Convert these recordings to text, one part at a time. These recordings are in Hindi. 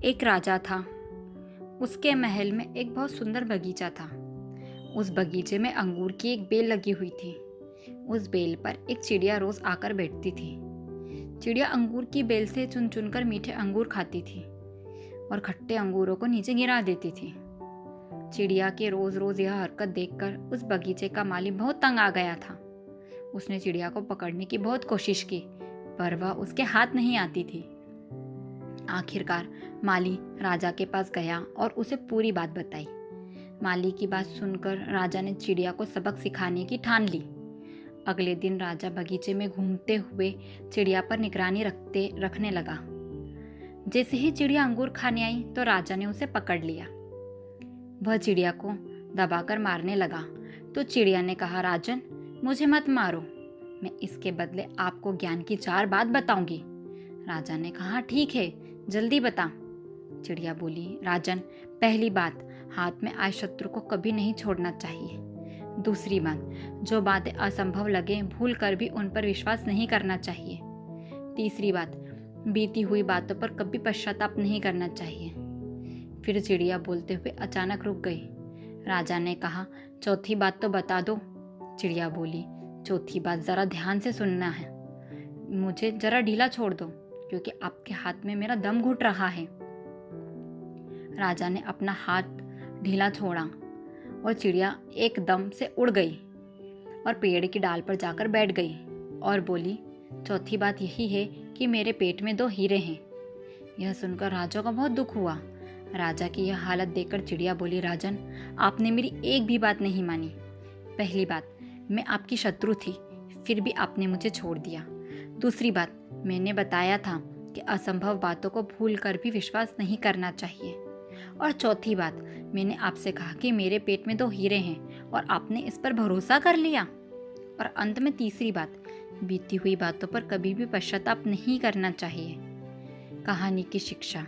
एक राजा था। उसके महल में एक बहुत सुंदर बगीचा था। उस बगीचे में अंगूर की एक बेल लगी हुई थी। उस बेल पर एक चिड़िया रोज आकर बैठती थी। चिड़िया अंगूर की बेल से चुन चुनकर मीठे अंगूर खाती थी और खट्टे अंगूरों को नीचे गिरा देती थी। चिड़िया के रोज रोज यह हरकत देखकर उस बगीचे का माली बहुत तंग आ गया था। उसने चिड़िया को पकड़ने की बहुत कोशिश की, पर वह उसके हाथ नहीं आती थी। आखिरकार माली राजा के पास गया और उसे पूरी बात बताई। माली की बात सुनकर राजा ने चिड़िया को सबक सिखाने की ठान ली। अगले दिन राजा बगीचे में घूमते हुए चिड़िया पर निगरानी रखने लगा। जैसे ही चिड़िया अंगूर खाने आई तो राजा ने उसे पकड़ लिया। वह चिड़िया को दबाकर मारने लगा तो चिड़िया ने कहा, राजन, मुझे मत मारो, मैं इसके बदले आपको ज्ञान की 4 बात बताऊंगी। राजा ने कहा, ठीक है, जल्दी बता। चिड़िया बोली, राजन, पहली बात, हाथ में आए शत्रु को कभी नहीं छोड़ना चाहिए। दूसरी बात, जो बातें असंभव लगे भूल कर भी उन पर विश्वास नहीं करना चाहिए। तीसरी बात, बीती हुई बातों पर कभी पश्चाताप नहीं करना चाहिए। फिर चिड़िया बोलते हुए अचानक रुक गई। राजा ने कहा, चौथी बात तो बता दो। चिड़िया बोली, चौथी बात जरा ध्यान से सुनना है। मुझे जरा ढीला छोड़ दो क्योंकि आपके हाथ में मेरा दम घुट रहा है। राजा ने अपना हाथ ढीला छोड़ा और चिड़िया एकदम से उड़ गई और पेड़ की डाल पर जाकर बैठ गई और बोली, चौथी बात यही है कि मेरे पेट में 2 हीरे हैं। यह सुनकर राजा को बहुत दुख हुआ। राजा की यह हालत देखकर चिड़िया बोली, राजन, आपने मेरी एक भी बात नहीं मानी। पहली बात, मैं आपकी शत्रु थी, फिर भी आपने मुझे छोड़ दिया। दूसरी बात, मैंने बताया था कि असंभव बातों को भूल कर भी विश्वास नहीं करना चाहिए। और चौथी बात, मैंने आपसे कहा कि मेरे पेट में 2 हीरे हैं और आपने इस पर भरोसा कर लिया। और अंत में तीसरी बात, बीती हुई बातों पर कभी भी पश्चाताप नहीं करना चाहिए। कहानी की शिक्षा,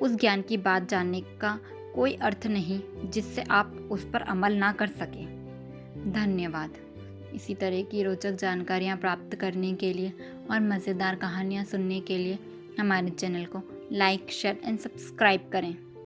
उस ज्ञान की बात जानने का कोई अर्थ नहीं जिससे आप उस पर अमल ना कर सके। धन्यवाद। इसी तरह की रोचक जानकारियाँ प्राप्त करने के लिए और मज़ेदार कहानियाँ सुनने के लिए हमारे चैनल को लाइक, शेयर एंड सब्सक्राइब करें।